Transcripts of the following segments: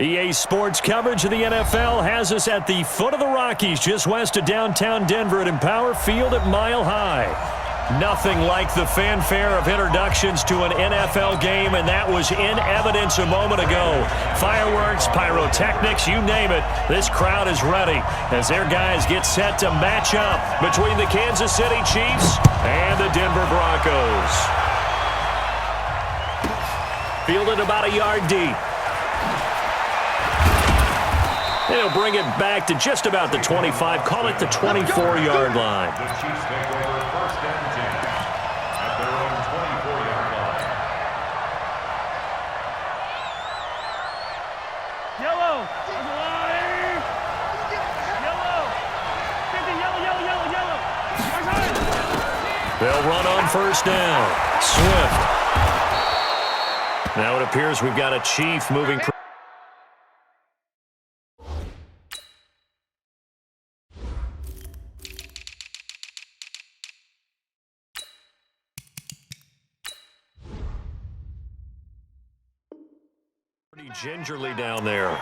EA Sports coverage of the NFL has us at the foot of the Rockies, just west of downtown Denver at Empower Field at Mile High. Nothing like the fanfare of introductions to an NFL game, and that was in evidence a moment ago. Fireworks, pyrotechnics, you name it. This crowd is ready as their guys get set to match up between the Kansas City Chiefs and the Denver Broncos. Fielded about a yard deep. And he'll bring it back to just about the 25, call it the 24-yard line. The Chiefs take over first and 10 at their own 24-yard line. Yellow. Yellow. 50, yellow. They'll run on first down. Swift. Now it appears we've got a Chief moving. Pretty gingerly down there.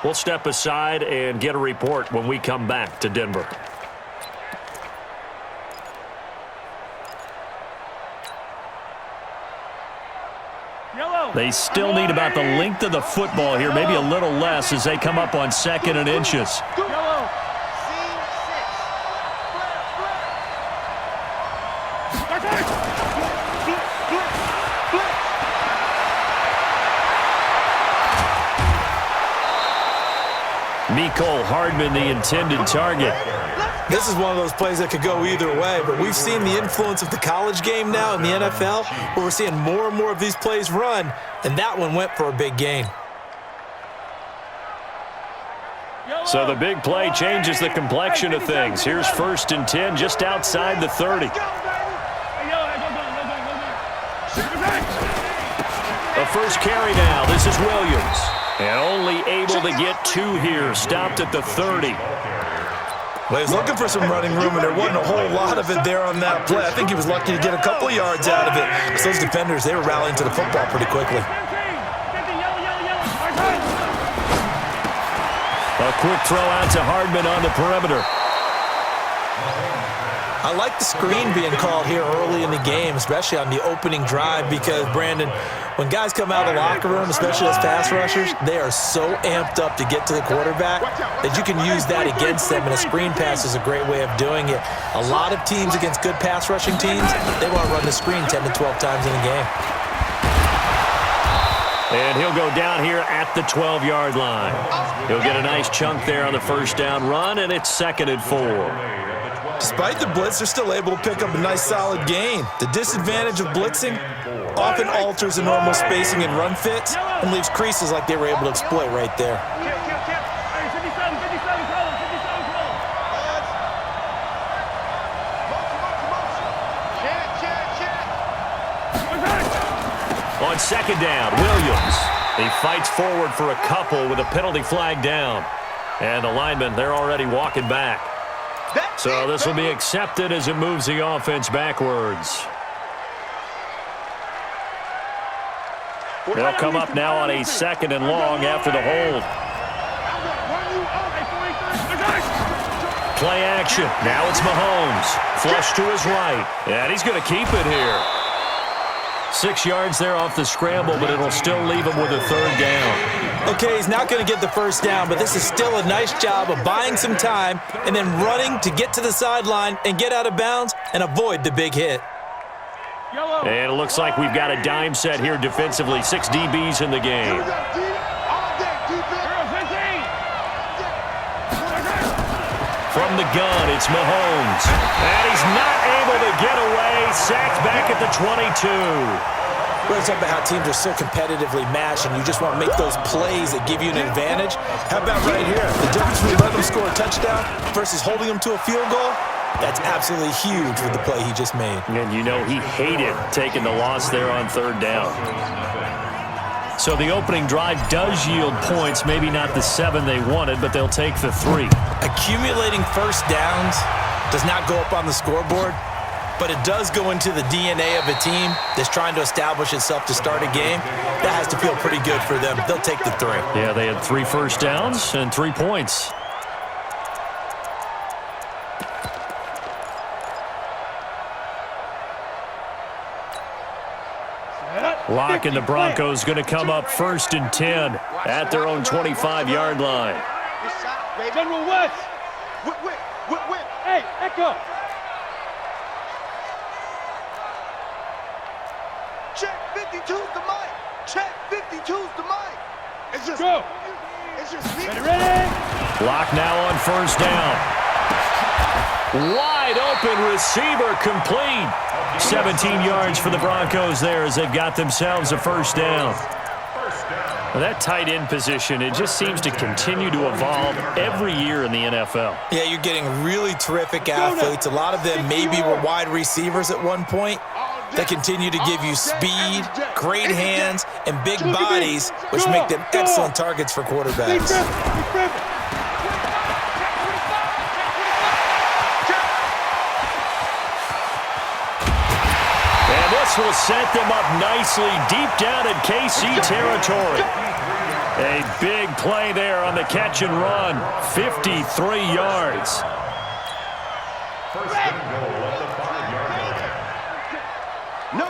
We'll step aside and get a report when we come back to Denver. They still need about the length of the football here, maybe a little less as they come up on second and inches. Mecole Hardman, the intended target. This is one of those plays that could go either way, but we've seen the influence of the college game now in the NFL, where we're seeing more and more of these plays run, and that one went for a big gain. So the big play changes the complexion of things. Here's first and 10 just outside the 30. The first carry now. This is Williams. And only able to get two here. Stopped at the 30. Well, he was looking for some running room, and there wasn't a whole lot of it there on that play. I think he was lucky to get a couple of yards out of it. Because those defenders, they were rallying to the football pretty quickly. A quick throw out to Hardman on the perimeter. I like the screen being called here early in the game, especially on the opening drive, because, Brandon, when guys come out of the locker room, especially as pass rushers, they are so amped up to get to the quarterback that you can use that against them, and a screen pass is a great way of doing it. A lot of teams against good pass rushing teams, they want to run the screen 10 to 12 times in a game. And he'll go down here at the 12-yard line. He'll get a nice chunk there on the first down run, and it's second and 4. Despite the blitz, they're still able to pick up a nice solid gain. The disadvantage of blitzing often alters the normal spacing and run fits and leaves creases like they were able to exploit right there. On second down, Williams. He fights forward for a couple with a penalty flag down. And the linemen, they're already walking back. So this will be accepted as it moves the offense backwards. They'll come up now on a second and long after the hold. Play action. Now it's Mahomes. Flush to his right. And he's going to keep it here. 6 yards there off the scramble, but it'll still leave him with a third down. Okay, he's not going to get the first down, but this is still a nice job of buying some time and then running to get to the sideline and get out of bounds and avoid the big hit. And it looks like we've got a dime set here defensively. 6 DBs in the game. From the gun, it's Mahomes. And he's not able to get away. Sacked back at the 22. We're talking about how teams are so competitively matched, and you just want to make those plays that give you an advantage. How about right here? The difference between letting them score a touchdown versus holding them to a field goal, that's absolutely huge with the play he just made. And you know he hated taking the loss there on third down. So the opening drive does yield points, maybe not the 7 they wanted, but they'll take the 3. Accumulating first downs does not go up on the scoreboard, but it does go into the DNA of a team that's trying to establish itself to start a game. That has to feel pretty good for them. They'll take the 3. Yeah, they had 3 first downs and 3 points. Lock and the Broncos going to come up 1st and 10 at their own 25-yard line. General West. Hey, Echo. Check 52's the mic. Check 52's the mic. It's just Go. It's just me. Ready? Lock now on 1st down. Wide open receiver complete. 17 yards for the Broncos there as they've got themselves a 1st down. Well, that tight end position, it just seems to continue to evolve every year in the NFL. Yeah, you're getting really terrific athletes. A lot of them maybe were wide receivers at one point. They continue to give you speed, great hands, and big bodies, which make them excellent targets for quarterbacks. And this will set them up nicely deep down in KC territory. A big play there on the catch and run, 53 yards. First and goal at the 5-yard line. No.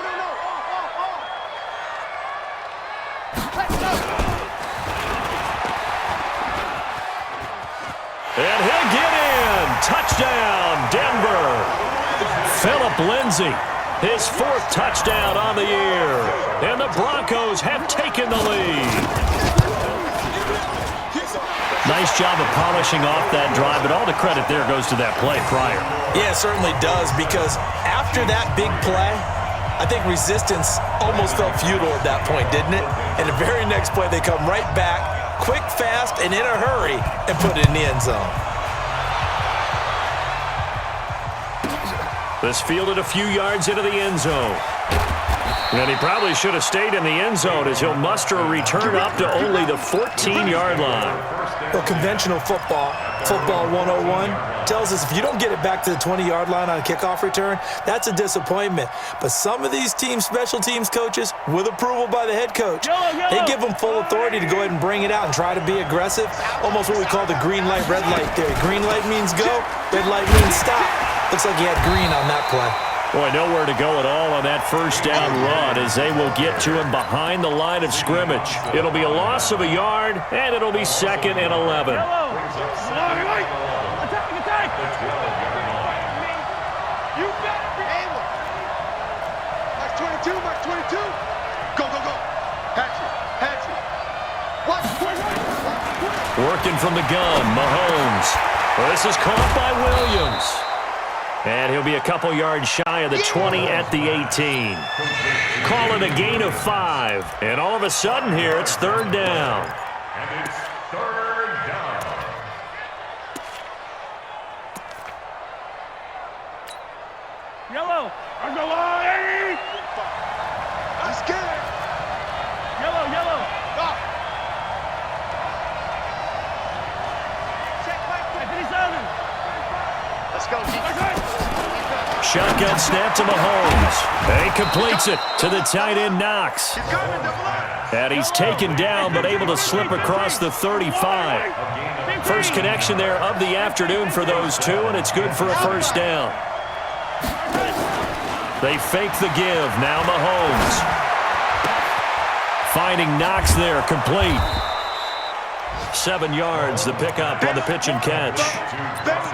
And he'll get in. Touchdown, Denver. Phillip Lindsay, his 4th touchdown on the year. And the Broncos have taken the lead. Nice job of polishing off that drive, but all the credit there goes to that play prior. Yeah, it certainly does, because after that big play, I think resistance almost felt futile at that point, didn't it? And the very next play, they come right back, quick, fast, and in a hurry, and put it in the end zone. This fielded a few yards into the end zone. And he probably should have stayed in the end zone as he'll muster a return up to only the 14-yard line. Well, conventional football 101, tells us if you don't get it back to the 20-yard line on a kickoff return, that's a disappointment. But some of these special teams coaches, with approval by the head coach, they give them full authority to go ahead and bring it out and try to be aggressive, almost what we call the green light, red light theory. Green light means go, red light means stop. Looks like he had green on that play. Boy, nowhere to go at all on that 1st down run as they will get to him behind the line of scrimmage. It'll be a loss of a yard, and it'll be 2nd and 11. Attack! You better Able. Mark 22, Mark 22. Go. Hatchet. Watch. Working from the gun, Mahomes. Well, this is caught by Williams. And he'll be a couple yards shy of the 20 at the 18. Call it a gain of 5. And all of a sudden here, it's 3rd down. And it's 3rd down. Yellow. Underline. I'm scared. Yellow. Stop. Let's go, defense. Shotgun snap to Mahomes. And he completes it to the tight end, Knox. He's coming, double up. And he's taken down, but able to slip across the 35. First connection there of the afternoon for those two, and it's good for a 1st down. They fake the give. Now Mahomes. Finding Knox there, complete. 7 yards, the pickup on the pitch and catch.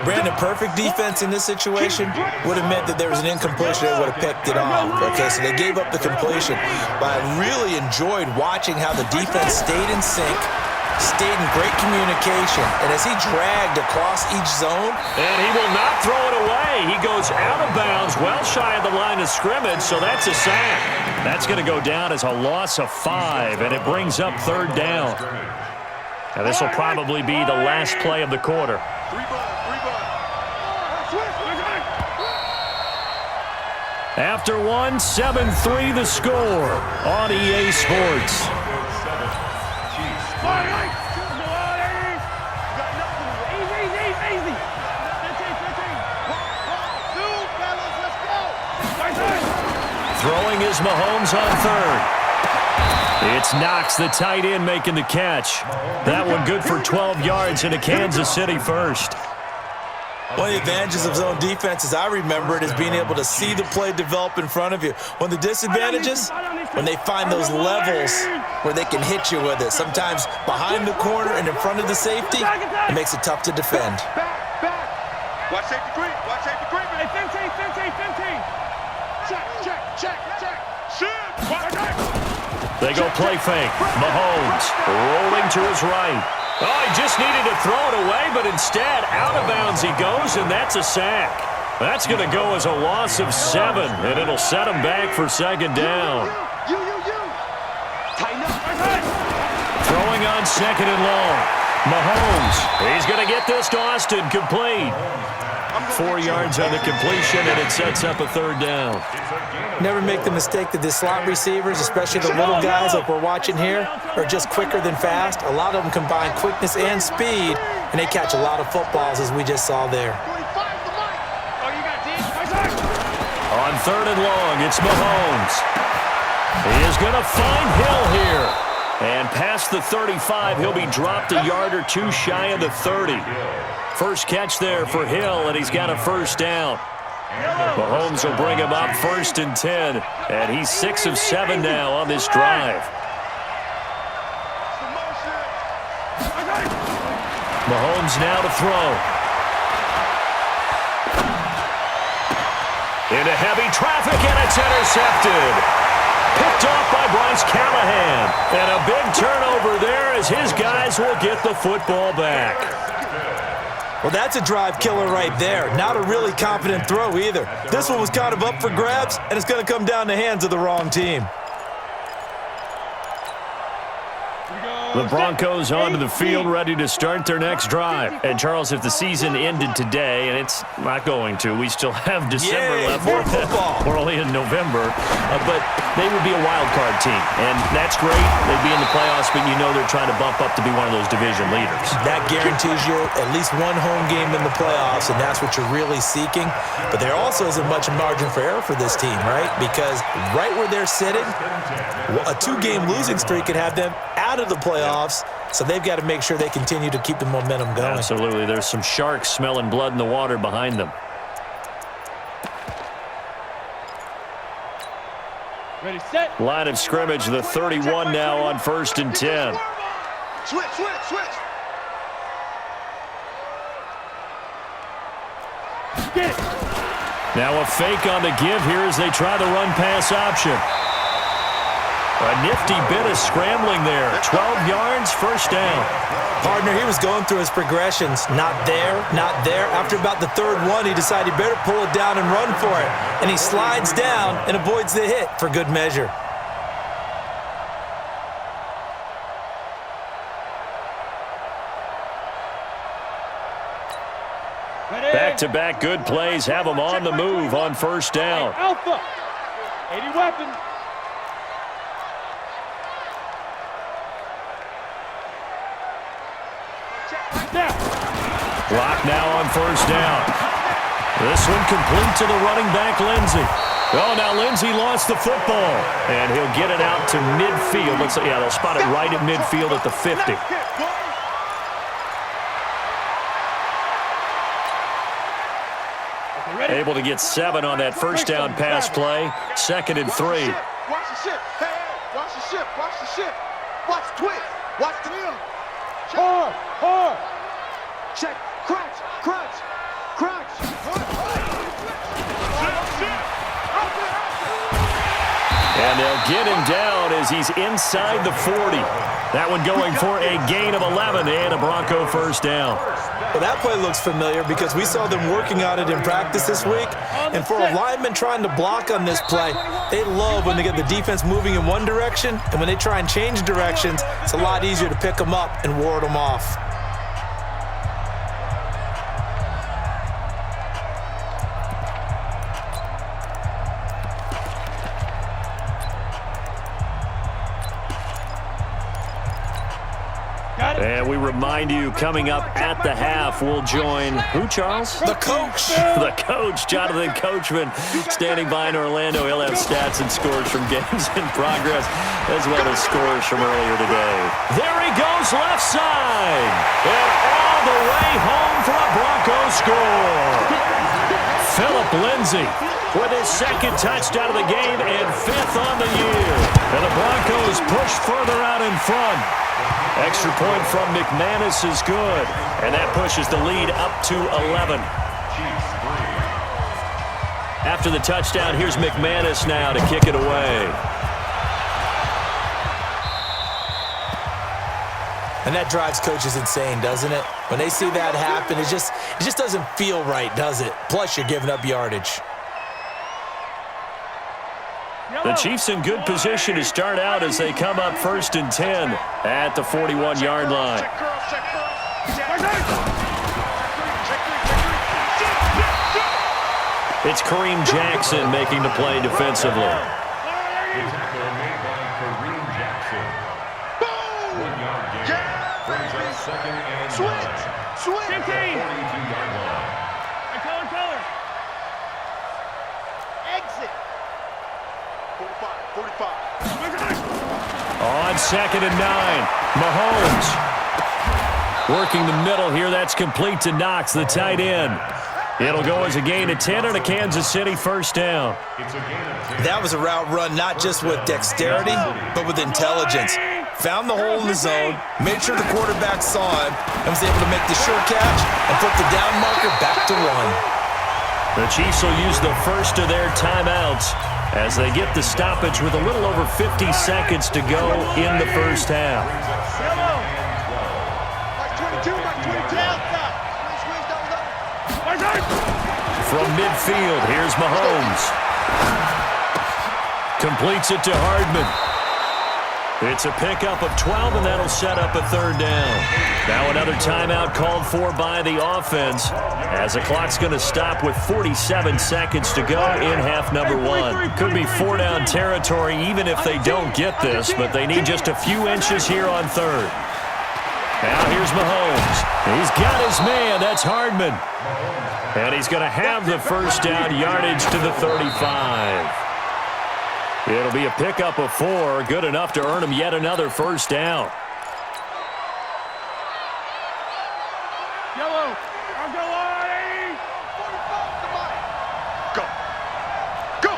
Brandon, perfect defense in this situation would have meant that there was an incompletion. They would have picked it off. Okay, so they gave up the completion. But I really enjoyed watching how the defense stayed in sync, stayed in great communication. And as he dragged across each zone. And he will not throw it away. He goes out of bounds, well shy of the line of scrimmage, so that's a sack. That's going to go down as a loss of 5, and it brings up 3rd down. Now, this will probably be the last play of the quarter. After one, 7-3 the score on EA Sports. Easy. Here's Mahomes on third. It's Knox, the tight end, making the catch. That one good for 12 yards into Kansas City first. One of the advantages of zone defense, as I remember it, is being able to see the play develop in front of you. One of the disadvantages, when they find those levels where they can hit you with it. Sometimes behind the corner and in front of the safety, it makes it tough to defend. Back. Watch safety green. Watch safety green. Hey, 15. Check. Shoot. They go play fake. Mahomes rolling to his right. Oh, he just needed to throw it away, but instead, out of bounds he goes, and that's a sack. That's going to go as a loss of 7, and it'll set him back for second down. You. Tighten up. Throwing on second and long. Mahomes, he's going to get this to Austin, complete. 4 yards on the completion, and it sets up a third down. Never make the mistake that the slot receivers, especially the little guys like we're watching here, are just quicker than fast. A lot of them combine quickness and speed, and they catch a lot of footballs, as we just saw there. On third and long, it's Mahomes. He is going to find Hill here. And past the 35, he'll be dropped a yard or two shy of the 30. First catch there for Hill, and he's got a first down. Mahomes will bring him up 1st and 10, and he's 6 of 7 now on this drive. Mahomes now to throw. Into heavy traffic, and it's intercepted. Picked off by Bryce Callahan. And a big turnover there as his guys will get the football back. Well, that's a drive killer right there. Not a really confident throw either. This one was kind of up for grabs, and it's going to come down the hands of the wrong team. The Broncos onto the field, ready to start their next drive. And, Charles, if the season ended today, and it's not going to, we still have December left. More football. We're only in November. But they would be a wild card team. And that's great. They'd be in the playoffs, but you know they're trying to bump up to be one of those division leaders. That guarantees you at least one home game in the playoffs, and that's what you're really seeking. But there also isn't much margin for error for this team, right? Because right where they're sitting, a 2-game losing streak could have them out of the playoffs, so they've got to make sure they continue to keep the momentum going. Absolutely. There's some sharks smelling blood in the water behind them. Ready, set. Line of scrimmage, the 31 now on 1st and 10. Switch. Get it. Now a fake on the give here as they try the run-pass option. A nifty bit of scrambling there. 12 yards, first down. Partner, he was going through his progressions. Not there. After about the 3rd one, he decided he better pull it down and run for it. And he slides down and avoids the hit for good measure. Back-to-back good plays have them on the move on first down. Alpha. 80 weapons. Clock now on first down. This one complete to the running back, Lindsey. Oh, now Lindsey lost the football, and he'll get it out to midfield. Looks like, yeah, they'll spot it right at midfield at the 50. Able to get 7 on that first down pass play. 2nd and 3. Watch the ship. Hey, watch the ship. Watch the twist. Watch the mill. Hard. Check. Crunch. And they'll get him down as he's inside the 40. That one going for a gain of 11 and a Bronco first down. Well, that play looks familiar because we saw them working on it in practice this week. And for a lineman trying to block on this play, they love when they get the defense moving in one direction. And when they try and change directions, it's a lot easier to pick them up and ward them off. And we we remind you, coming up at the half, we'll join who, Charles? The coach. The coach, Jonathan Coachman, standing by in Orlando. He'll have stats and scores from games in progress, as well as scores from earlier today. There he goes, left side. And all the way home for a Broncos score. Phillip Lindsay with his second touchdown of the game and 5th on the year. And the Broncos push further out in front. Extra point from McManus is good. And that pushes the lead up to 11. After the touchdown, here's McManus now to kick it away. And that drives coaches insane, doesn't it? When they see that happen, it just doesn't feel right, does it? Plus, you're giving up yardage. The Chiefs in good position to start out as they come up 1st and 10 at the 41-yard line. It's Kareem Jackson making the play defensively. On 2nd and 9, Mahomes working the middle here. That's complete to Knox, the tight end. It'll go as a gain of 10 on a Kansas City 1st down. That was a route run not just with dexterity, but with intelligence. Found the hole in the zone, made sure the quarterback saw him, and was able to make the sure catch and put the down marker back to run. The Chiefs will use the first of their timeouts as they get the stoppage with a little over 50 seconds to go in the first half. From midfield, here's Mahomes. Completes it to Hardman. It's a pickup of 12, and that'll set up a 3rd down. Now another timeout called for by the offense as the clock's going to stop with 47 seconds to go in half number 1. Could be 4-down territory even if they don't get this, but they need just a few inches here on 3rd. Now here's Mahomes. He's got his man. That's Hardman. And he's going to have the 1st down, yardage to the 35. It'll be a pickup of 4, good enough to earn him yet another 1st down. Yellow, I'll go on. Go. Go.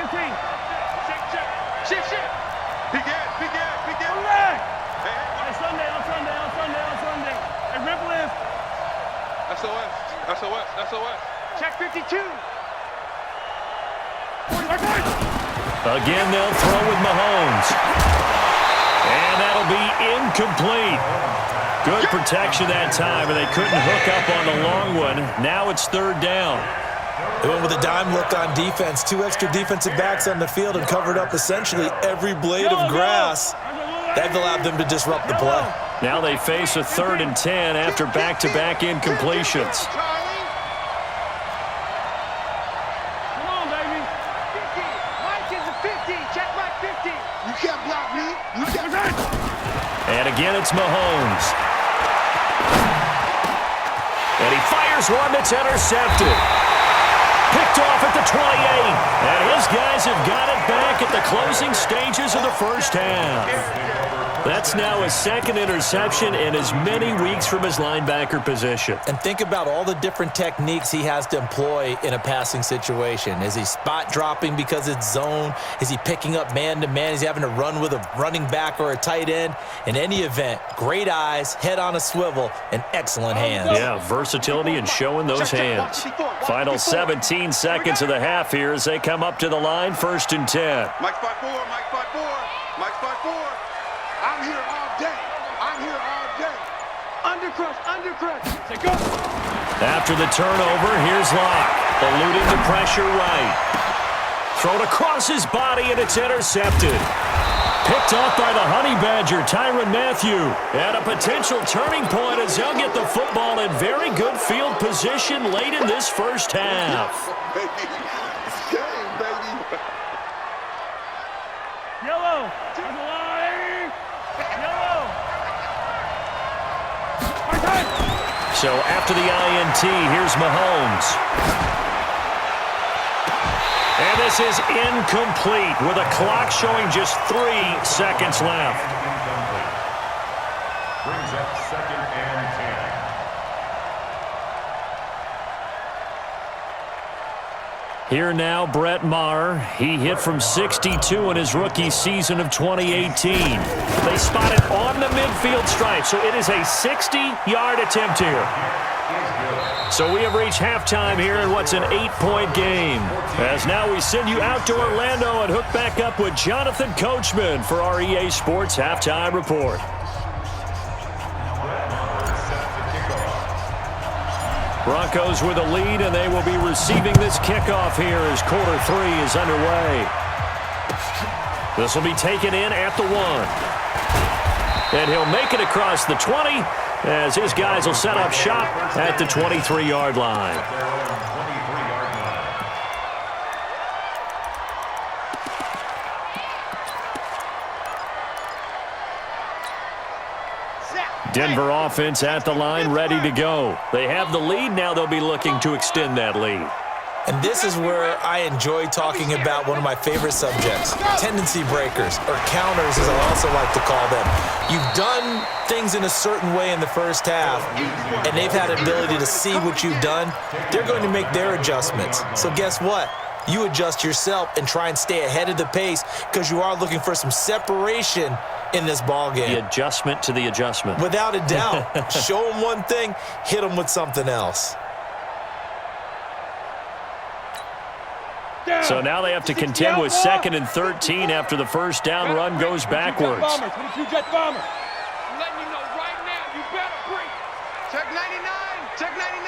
15. Shift. Begin. Hey, Sunday. Hey, rip lift. SOS. Check 52. Again, they'll throw with Mahomes. And that'll be incomplete. Good protection that time, and they couldn't hook up on the long one. Now it's 3rd down. They went with a dime look on defense. 2 extra defensive backs on the field and covered up essentially every blade of grass. That allowed them to disrupt the play. Now they face a 3rd and 10 after back-to-back incompletions. And again, it's Mahomes. And he fires one that's intercepted. Picked off at the 28. And his guys have got it back at the closing stages of the first half. That's now his 2nd interception in as many weeks from his linebacker position. And think about all the different techniques he has to employ in a passing situation. Is he spot dropping because it's zone? Is he picking up man-to-man? Is he having to run with a running back or a tight end? In any event, great eyes, head on a swivel, and excellent hands. Yeah, versatility and showing those hands. Final 17 seconds of the half here as they come up to the line, 1st and 10. Mike 5-4. I'm here all day. Undercrush. Say go. After the turnover, here's Locke, eluding the pressure right. Thrown across his body, and it's intercepted. Picked off by the Honey Badger, Tyrann Mathieu. And a potential turning point as they'll get the football in very good field position late in this first half. It's game, baby. Yellow. Yellow. So after the INT, here's Mahomes. And this is incomplete with a clock showing just 3 seconds left. Brings up 2nd and 10. Here now, Brett Maher. He hit from 62 in his rookie season of 2018. They spot it on the midfield stripe, so it is a 60-yard attempt here. So we have reached halftime here in what's an 8-point game. As now we send you out to Orlando and hook back up with Jonathan Coachman for our EA Sports Halftime Report. Broncos with a lead, and they will be receiving this kickoff here as quarter 3 is underway. This will be taken in at the 1. And he'll make it across the 20 as his guys will set up shop at the 23-yard line. Denver offense at the line, ready to go. They have the lead. Now they'll be looking to extend that lead. And this is where I enjoy talking about one of my favorite subjects, tendency breakers, or counters as I also like to call them. You've done things in a certain way in the first half, and they've had an ability to see what you've done. They're going to make their adjustments. So guess what? You adjust yourself and try and stay ahead of the pace because you are looking for some separation in this ball game. The adjustment to the adjustment. Without a doubt. Show them one thing, hit them with something else. So now they have to contend with 2nd and 13 after the first down run goes backwards. I'm letting you know right now, you better bring it. Check 99. Check 99.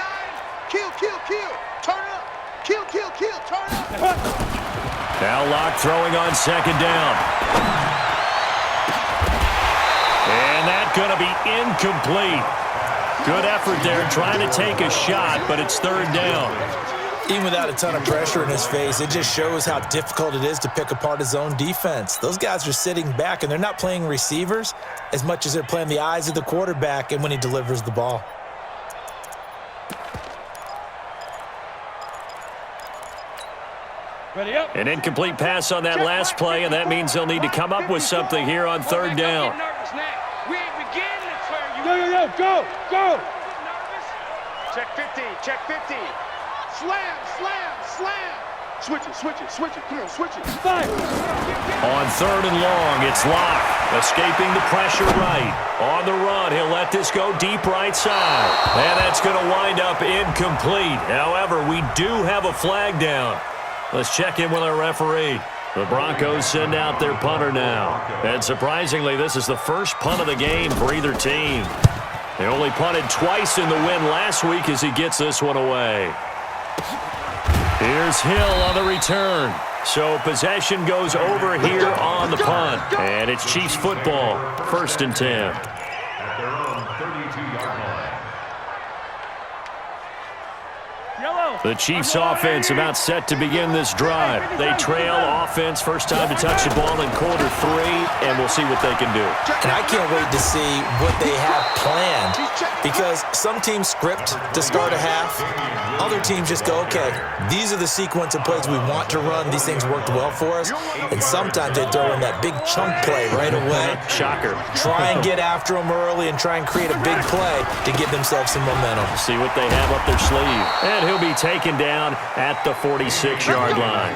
Kill, kill, kill. Turn up. Kill, kill, kill. Turn up. Now Locke throwing on 2nd down. And that's going to be incomplete. Good effort there trying to take a shot, but it's 3rd down. Even without a ton of pressure in his face, it just shows how difficult it is to pick apart his own defense. Those guys are sitting back, and they're not playing receivers as much as they're playing the eyes of the quarterback and when he delivers the ball. Ready up. An incomplete pass on that last play, and that means they'll need to come up with something here on 3rd down. We ain't beginning to turn you. Go. Nervous? Check 50. Check 50. Slam, slam, slam. Switch it. Come on, switch it. Fire. On 3rd and long, it's Locke, escaping the pressure right. On the run, he'll let this go deep right side. And that's going to wind up incomplete. However, we do have a flag down. Let's check in with our referee. The Broncos send out their punter now. And surprisingly, this is the first punt of the game for either team. They only punted twice in the win last week as he gets this one away. Here's Hill on the return. So possession goes over here on the punt. And it's Chiefs football, 1st and 10. At their own 32-yard line. The Chiefs offense about set to begin this drive. They trail offense, first time to touch the ball in quarter 3, and we'll see what they can do. And I can't wait to see what they have planned because some teams script to start a half. Other teams just go, okay, these are the sequence of plays we want to run. These things worked well for us. And sometimes they throw in that big chunk play right away. Shocker. Try and get after them early and try and create a big play to give themselves some momentum. See what they have up their sleeve. And he'll be taken down at the 46-yard line.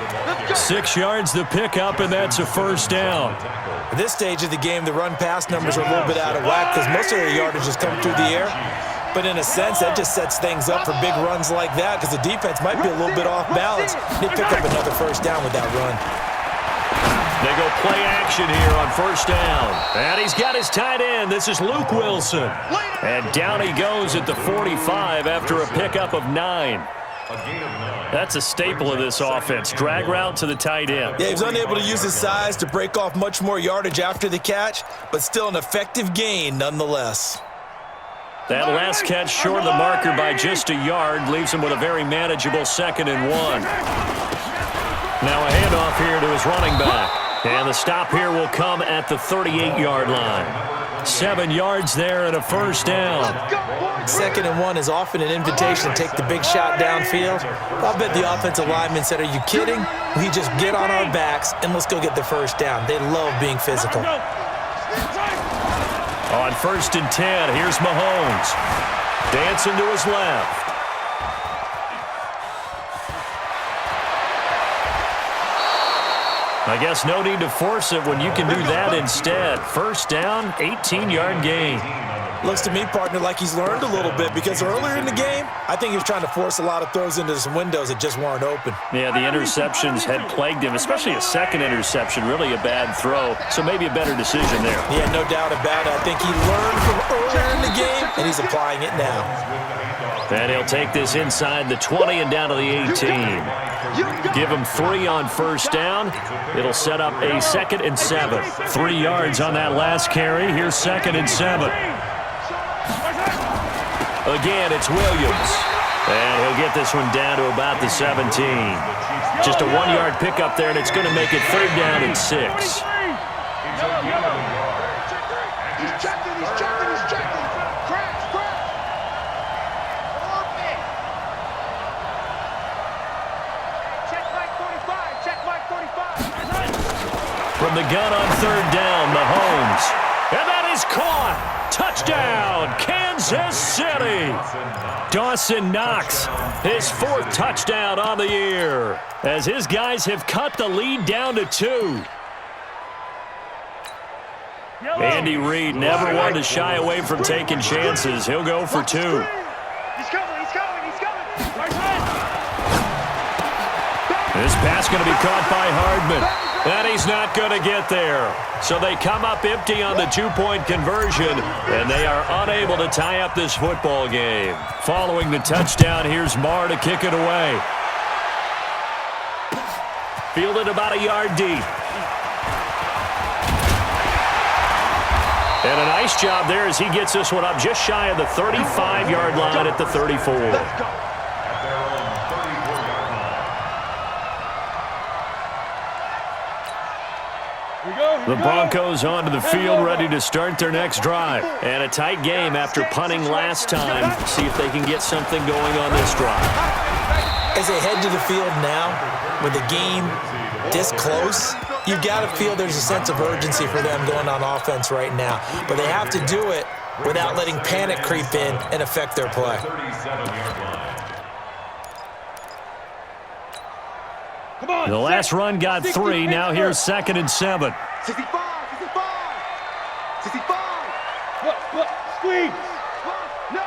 6 yards the pickup, and that's a 1st down. At this stage of the game, the run-pass numbers are a little bit out of whack because most of the yardage is coming through the air. But in a sense, that just sets things up for big runs like that because the defense might be a little bit off balance. They pick up another 1st down with that run. They go play action here on 1st down. And he's got his tight end. This is Luke Wilson. And down he goes at the 45 after a pickup of 9. That's a staple of this offense. Drag route to the tight end. Yeah, he was unable to use his size to break off much more yardage after the catch, but still an effective gain nonetheless. That last catch short of the marker by just a yard leaves him with a very manageable 2nd and 1. Now a handoff here to his running back. And the stop here will come at the 38-yard line. 7 yards there and a 1st down. 2nd and 1 is often an invitation to take the big shot downfield. I'll bet the offensive lineman said, are you kidding? We just get on our backs and let's go get the first down. They love being physical. On 1st and 10, here's Mahomes. Dancing to his left. I guess no need to force it when you can do that instead. First down, 18-yard gain. Looks to me, partner, like he's learned a little bit because earlier in the game, I think he was trying to force a lot of throws into some windows that just weren't open. Yeah, the interceptions had plagued him, especially a second interception, really a bad throw. So maybe a better decision there. Yeah, no doubt about it. I think he learned from earlier in the game, and he's applying it now. And he'll take this inside the 20 and down to the 18. Give him 3 on first down. It'll set up a 2nd and 7. 3 yards on that last carry. Here's 2nd and 7. Again, it's Williams. And he'll get this one down to about the 17. Just a 1-yard pickup there, and it's going to make it 3rd down and 6. He's checking. Crash. Check Mike 45. From the gun on 3rd down, Mahomes. And that is caught. Touchdown, Kansas City. Dawson Knox, his 4th touchdown on the year, as his guys have cut the lead down to 2. Andy Reid never wanted to shy away from taking chances. He'll go for 2. He's coming. This pass going to be caught by Hardman. And he's not going to get there. So they come up empty on the 2-point conversion, and they are unable to tie up this football game. Following the touchdown, here's Marr to kick it away. Fielded about a yard deep. And a nice job there as he gets this one up just shy of the 35-yard line at the 34. Let's go. The Broncos onto the field, ready to start their next drive. And a tight game after punting last time. See if they can get something going on this drive. As they head to the field now, with the game this close, you've got to feel there's a sense of urgency for them going on offense right now. But they have to do it without letting panic creep in and affect their play. The last run got 3. Now here's 2nd and 7. 65. Squeeze. No.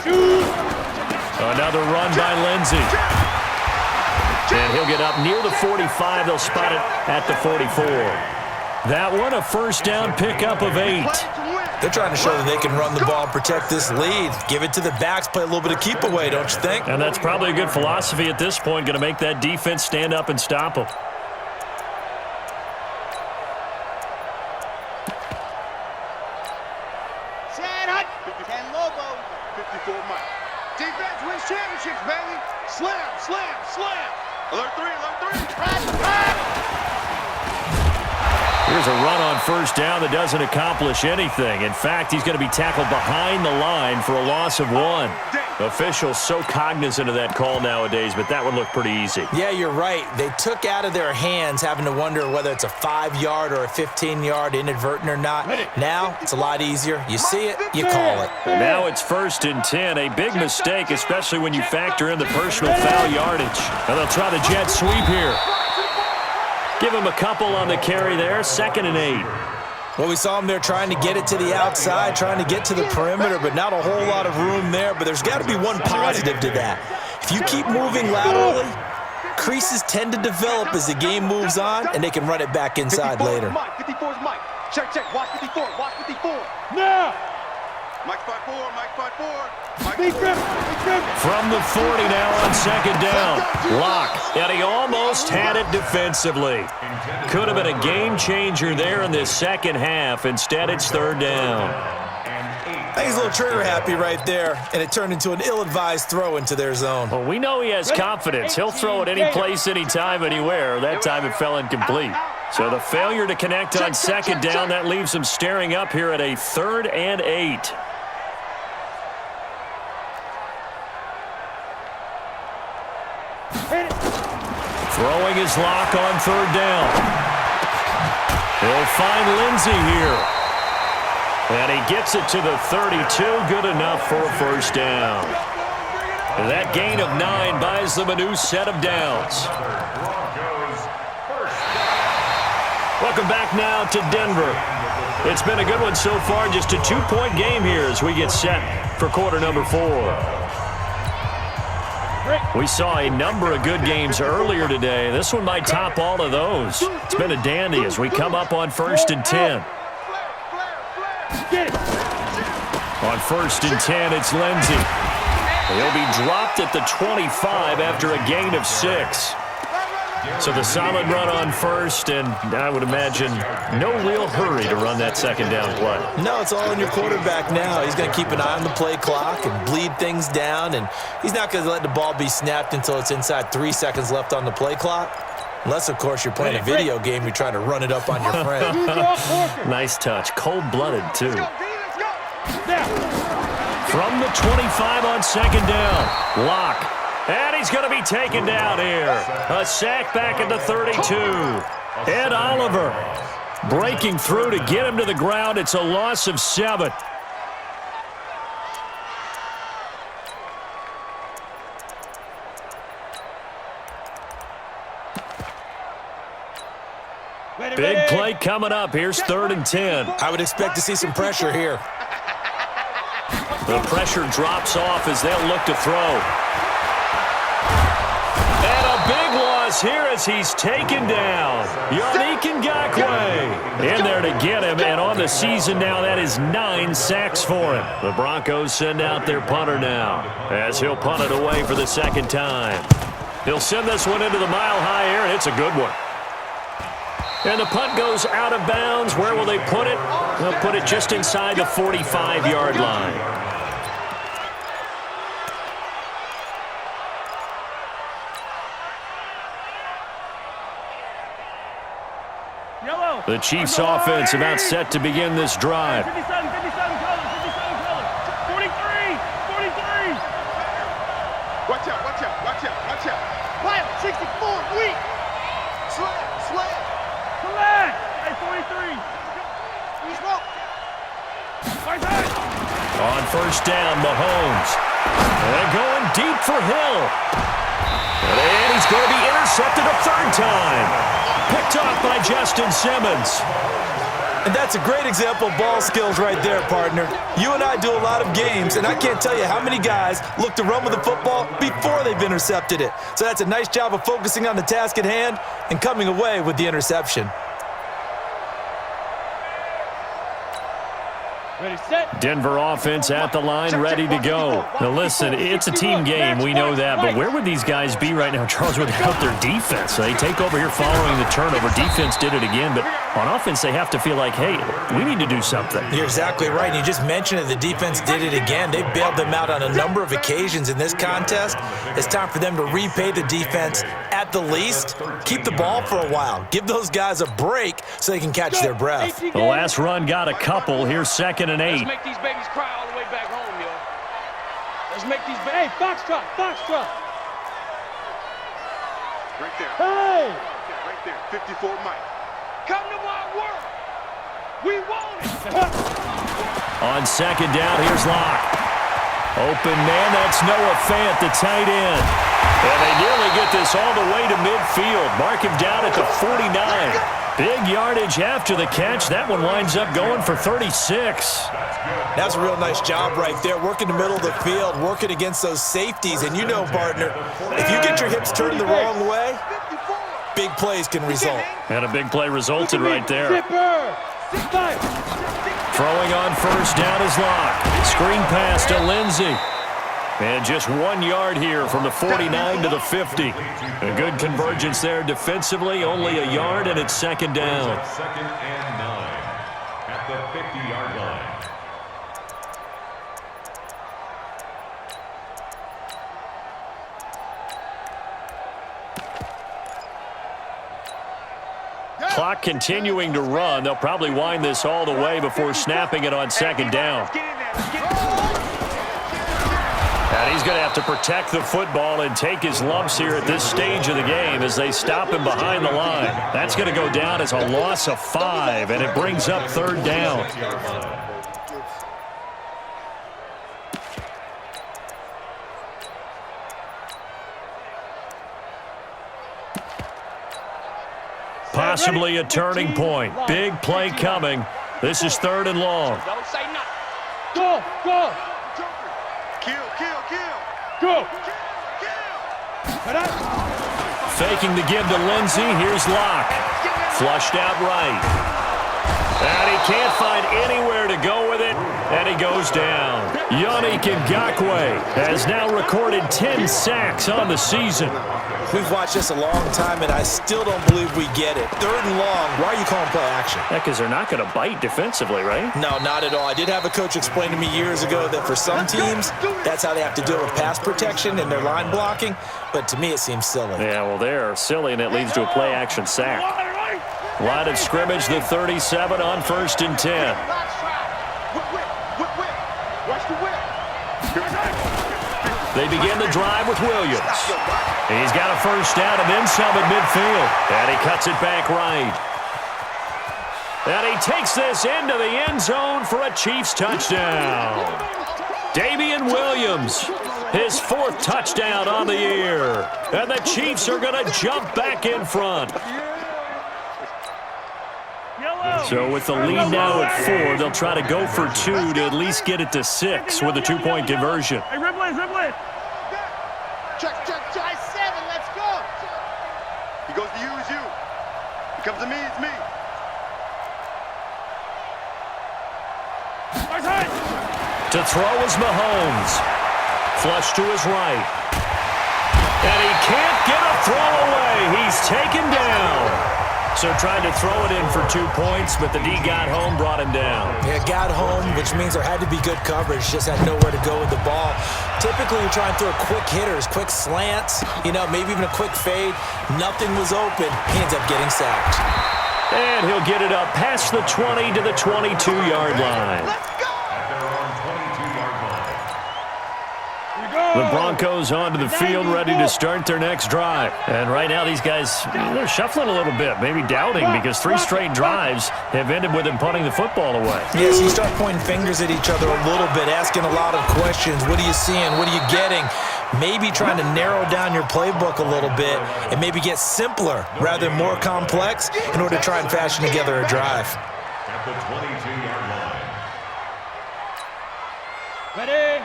Shoot. Another run by Lindsey. And he'll get up near the 45. They'll spot it at the 44. That one, a first down pickup of 8. They're trying to show that they can run the ball and protect this lead. Give it to the backs, play a little bit of keep away, don't you think? And that's probably a good philosophy at this point, going to make that defense stand up and stop them. Chad Hunt. 10 Lobo. 54 Mike. Defense wins championships, baby. Slam. Alert 3. Here's a run on first down that doesn't accomplish anything. In fact, he's going to be tackled behind the line for a loss of 1. Officials so cognizant of that call nowadays, but that would look pretty easy. Yeah, you're right. They took out of their hands having to wonder whether it's a 5-yard or a 15-yard inadvertent or not. Now, it's a lot easier. You see it, you call it. And now it's 1st and 10. A big mistake, especially when you factor in the personal foul yardage. And they'll try the jet sweep here. Give him a couple on the carry there. 2nd and 8. Well, we saw him there trying to get it to the outside, trying to get to the perimeter, but not a whole lot of room there. But there's got to be one positive to that. If you keep moving laterally, creases tend to develop as the game moves on, and they can run it back inside later. 54 is Mike. Check. Watch 54. Now. Mike 5-4. From the 40 now on 2nd down. Lock. And he almost had it defensively. Could have been a game changer there in this second half. Instead, it's 3rd down. I think he's a little trigger happy right there, and it turned into an ill-advised throw into their zone. Well, we know he has confidence. He'll throw it any place, anytime, anywhere. That time it fell incomplete. So the failure to connect on 2nd down, that leaves him staring up here at a 3rd and 8. Throwing his lock on third down. He'll find Lindsey here. And he gets it to the 32. Good enough for a first down. That gain of 9 buys them a new set of downs. Welcome back now to Denver. It's been a good one so far. Just a 2-point game here as we get set for quarter number 4. We saw a number of good games earlier today. This one might top all of those. It's been a dandy as we come up on 1st and 10. On 1st and 10, it's Lindsey. He'll be dropped at the 25 after a gain of 6. So the solid run on first, and I would imagine no real hurry to run that second down play. No, it's all on your quarterback now. He's going to keep an eye on the play clock and bleed things down, and he's not going to let the ball be snapped until it's inside 3 seconds left on the play clock. Unless, of course, you're playing a video game, you're trying to run it up on your friend. Nice touch. Cold-blooded, too. From the 25 on second down, Locke. And he's going to be taken down here. A sack back at the 32. Ed Oliver breaking through to get him to the ground. It's a loss of 7. Big play coming up. Here's 3rd and 10. I would expect to see some pressure here. The pressure drops off as they'll look to throw. And a big loss here as he's taken down. Yannick Ngakoue in there to get him, and on the season now, that is 9 sacks for him. The Broncos send out their punter now as he'll punt it away for the second time. He'll send this one into the mile-high air, and it's a good one. And the punt goes out of bounds. Where will they put it? They'll put it just inside the 45-yard line. The Chiefs' offense about set to begin this drive. 57 colors, 43, 43. Watch out, watch out, watch out, watch out. Fire, 64, weak. Slam, slam. Collect. Hey, 43. He's wrong. Right side. On first down, Mahomes. And going deep for Hill. And he's going to be intercepted a 3rd time. Picked off by Justin Simmons. And that's a great example of ball skills right there, partner. You and I do a lot of games, and I can't tell you how many guys look to run with the football before they've intercepted it. So that's a nice job of focusing on the task at hand and coming away with the interception. Ready, set. Denver offense at the line, ready to go. Now listen, it's a team game, we know that, but where would these guys be right now, Charles, without their defense? They take over here following the turnover. Defense did it again, but on offense they have to feel like, hey, we need to do something. You're exactly right. You just mentioned it. The defense did it again. They bailed them out on a number of occasions in this contest. It's time for them to repay the defense at the least. Keep the ball for a while. Give those guys a break so they can catch their breath. The last run got a couple. Here's 2nd and 8. Let's make these babies cry all the way back home, yo. Let's make these babies. Hey, Foxtrot, Foxtrot. Right there. Hey. Right there, 54 Mike. Come to my work. We want it. On second down, here's Locke. Open man, that's Noah Fant, the tight end. And they nearly get this all the way to midfield. Mark him down at the 49. Big yardage after the catch. That one winds up going for 36. That's a real nice job right there. Working the middle of the field, working against those safeties. And you know, partner, if you get your hips turned the wrong way, big plays can result. And a big play resulted right there. Zipper. Throwing on first down is Locke. Screen pass to Lindsey. And just 1 yard here from the 49 to the 50. A good convergence there defensively. Only a yard, and it's second down. 2nd and 9 at the 50-yard line. Clock continuing to run. They'll probably wind this all the way before snapping it on second down. Get in there. Get in there. And And he's going to have to protect the football and take his lumps here at this stage of the game as they stop him behind the line. That's going to go down as a loss of 5, and it brings up 3rd down. Possibly a turning point. Big play coming. This is 3rd and long. Don't say nothing. Go, go. Kill. Go. Faking the give to Lindsey. Here's Locke. Flushed out right. And he can't find anywhere to go with it, and he goes down. Yannick Ngakoue has now recorded 10 sacks on the season. We've watched this a long time, and I still don't believe we get it. 3rd and long, why are you calling play action? Yeah, because they're not going to bite defensively, right? No, not at all. I did have a coach explain to me years ago that for some teams, that's how they have to deal with pass protection and their line blocking, but to me it seems silly. Yeah, well, they're silly, and it leads to a play action sack. Line of scrimmage, the 37 on 1st and 10. They begin the drive with Williams. He's got a 1st down and then some at midfield. And he cuts it back right. And he takes this into the end zone for a Chiefs touchdown. Damian Williams, his 4th touchdown on the year. And the Chiefs are going to jump back in front. So with the lead now at 4, they'll try to go for 2 to at least get it to 6 with a 2-point conversion. Hey, Ripley. Check. 7, let's go. He goes to you, it's you. He comes to me, it's me. To throw is Mahomes. Flush to his right. And he can't get a throw away. He's taken down. So tried to throw it in for 2 points, but the D got home, brought him down. Yeah, got home, which means there had to be good coverage. Just had nowhere to go with the ball. Typically, you try and throw quick hitters, quick slants, maybe even a quick fade. Nothing was open. He ends up getting sacked. And he'll get it up past the 20 to the 22-yard line. The Broncos onto the field, ready to start their next drive. And right now, these guys, they're shuffling a little bit, maybe doubting, because 3 straight drives have ended with them punting the football away. Yeah, so you start pointing fingers at each other a little bit, asking a lot of questions. What are you seeing? What are you getting? Maybe trying to narrow down your playbook a little bit and maybe get simpler rather than more complex in order to try and fashion together a drive. At the 22-yard line. Ready?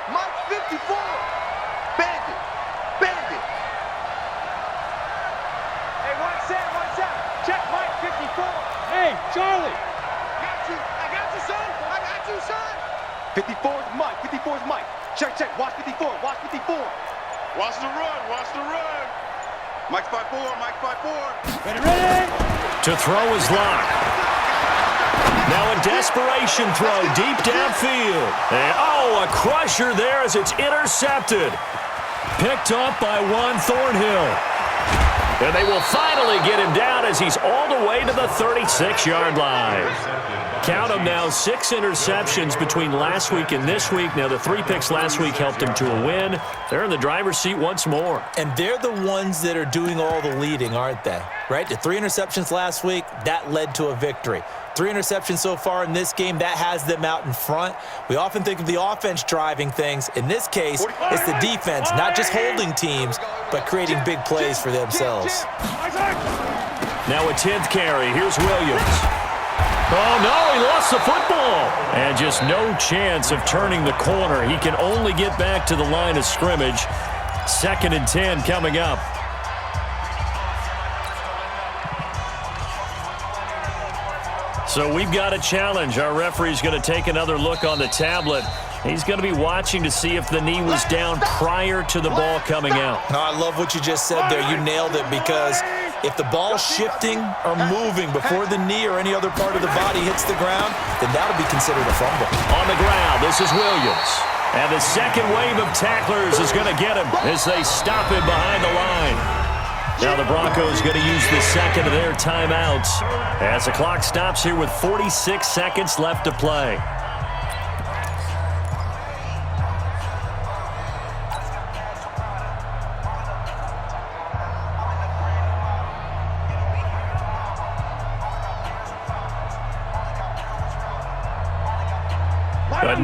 Mike 54. Bandit. Hey, watch out. Check Mike 54. Hey, Charlie. I got you, son. 54 is Mike. Check. Watch 54. Watch the run. Mike's 5'4". Ready? To throw is Locke. Now a desperation throw deep downfield. And, a crusher there as it's intercepted. Picked up by Juan Thornhill. And they will finally get him down as he's all the way to the 36-yard line. Count them now, 6 interceptions between last week and this week. Now, the 3 picks last week helped him to a win. They're in the driver's seat once more. And they're the ones that are doing all the leading, aren't they? Right? The 3 interceptions last week, that led to a victory. 3 interceptions so far in this game, that has them out in front. We often think of the offense driving things. In this case, it's the defense, not just holding teams, but creating big plays for themselves. Now a 10th carry. Here's Williams. Oh, no, he lost the football. And just no chance of turning the corner. He can only get back to the line of scrimmage. 2nd and 10 coming up. So we've got a challenge. Our referee's going to take another look on the tablet. He's going to be watching to see if the knee was down prior to the ball coming out. No, I love what you just said there. You nailed it, because if the ball's shifting or moving before the knee or any other part of the body hits the ground, then that'll be considered a fumble. On the ground, this is Williams. And the second wave of tacklers is going to get him as they stop him behind the line. Now the Broncos going to use the second of their timeouts as the clock stops here with 46 seconds left to play.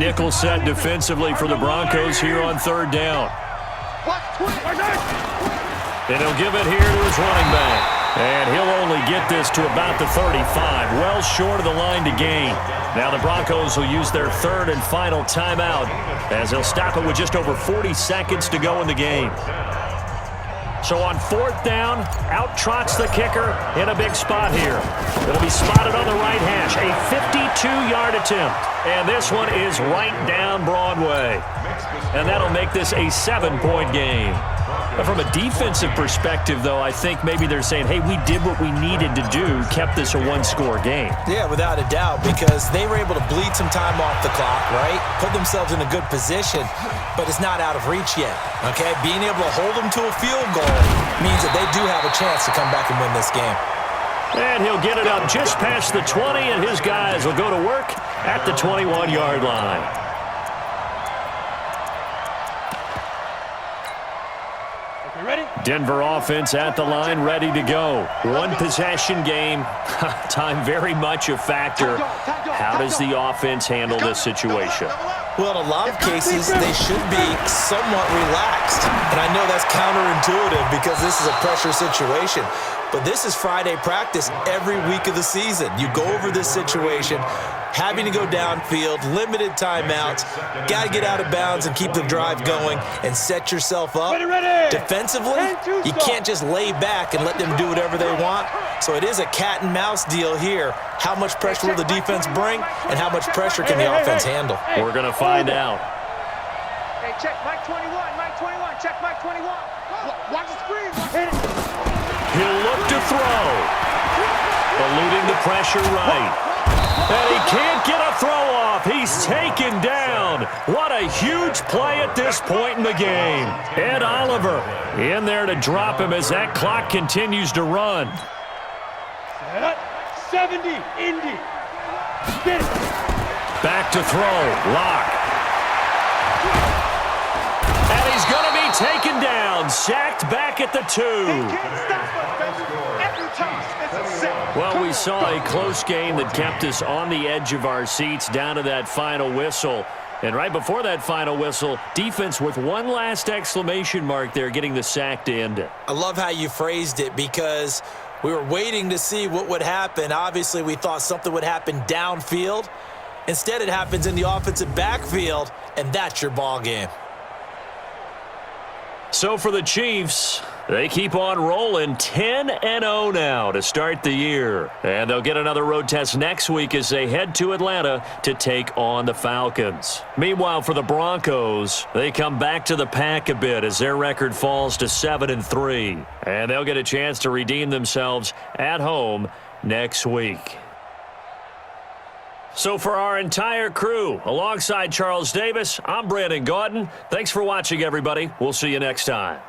nickel set defensively for the Broncos here on third down. And he'll give it here to his running back. And he'll only get this to about the 35, well short of the line to gain. Now the Broncos will use their third and final timeout as they'll stop it with just over 40 seconds to go in the game. So on fourth down, out trots the kicker in a big spot here. It'll be spotted on the right hash, a 52-yard attempt. And this one is right down Broadway. And that'll make this a 7-point game. From a defensive perspective, though, I think maybe they're saying, hey, we did what we needed to do, kept this a one-score game. Yeah, without a doubt, because they were able to bleed some time off the clock, right? Put themselves in a good position, but it's not out of reach yet, okay? Being able to hold them to a field goal means that they do have a chance to come back and win this game. And he'll get it up just past the 20, and his guys will go to work at the 21-yard line. Denver offense at the line, ready to go. One possession game. Time very much a factor. How does the offense handle this situation? Well, in a lot of cases, they should be somewhat relaxed. And I know that's counterintuitive because this is a pressure situation. But this is Friday practice every week of the season. You go over this situation, having to go downfield, limited timeouts, got to get out of bounds and keep the drive going and set yourself up. Defensively, you can't just lay back and let them do whatever they want. So it is a cat and mouse deal here. How much pressure will the defense bring and how much pressure can the offense handle? We're going to find out. Hey, check Mike 21, Mike 21, check Mike 21. Watch the screen. He'll look to throw. Eluding the pressure right. And he can't get a throw off. He's taken down. What a huge play at this point in the game. Ed Oliver in there to drop him as that clock continues to run. 70, Indy. Get it. Back to throw. Lock. And he's going to be taken down. Sacked back at the 2. Well, we saw a close game that kept us on the edge of our seats down to that final whistle. And right before that final whistle, defense with one last exclamation mark there, getting the sack to end it. I love how you phrased it because we were waiting to see what would happen. Obviously, we thought something would happen downfield. Instead, it happens in the offensive backfield, and that's your ball game. So for the Chiefs, they keep on rolling 10-0 now to start the year. And they'll get another road test next week as they head to Atlanta to take on the Falcons. Meanwhile, for the Broncos, they come back to the pack a bit as their record falls to 7-3. And they'll get a chance to redeem themselves at home next week. So for our entire crew, alongside Charles Davis, I'm Brandon Gaudin. Thanks for watching, everybody. We'll see you next time.